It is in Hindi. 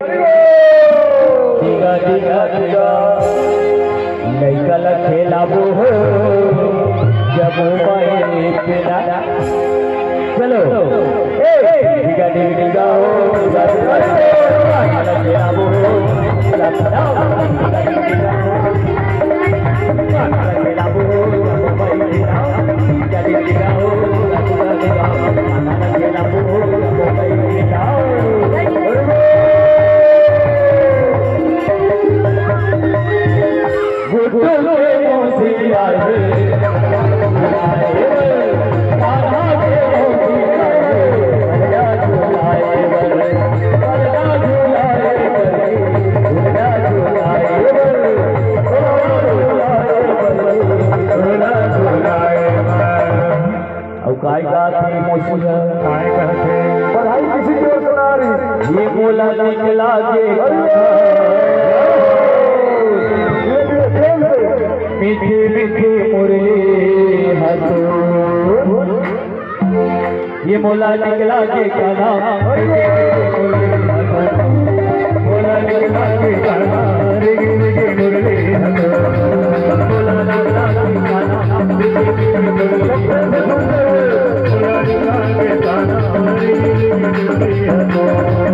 दिगा दिगा दिगा लैकल खेलाबो हो जब मैं पिला चलो दिगा दिगा हो दिगा दिगा खेलाबो हो खेलाबो हो दिगा दिगा हो खेलाबो हो पढ़ाई किसी को सुना रही ये बोला निकला के मीठी मीठी मुरली हंसो ये मोला निकला के गाना मोला निकला के गाना मुरली हंसो मोला निकला के गाना मुरली हंसो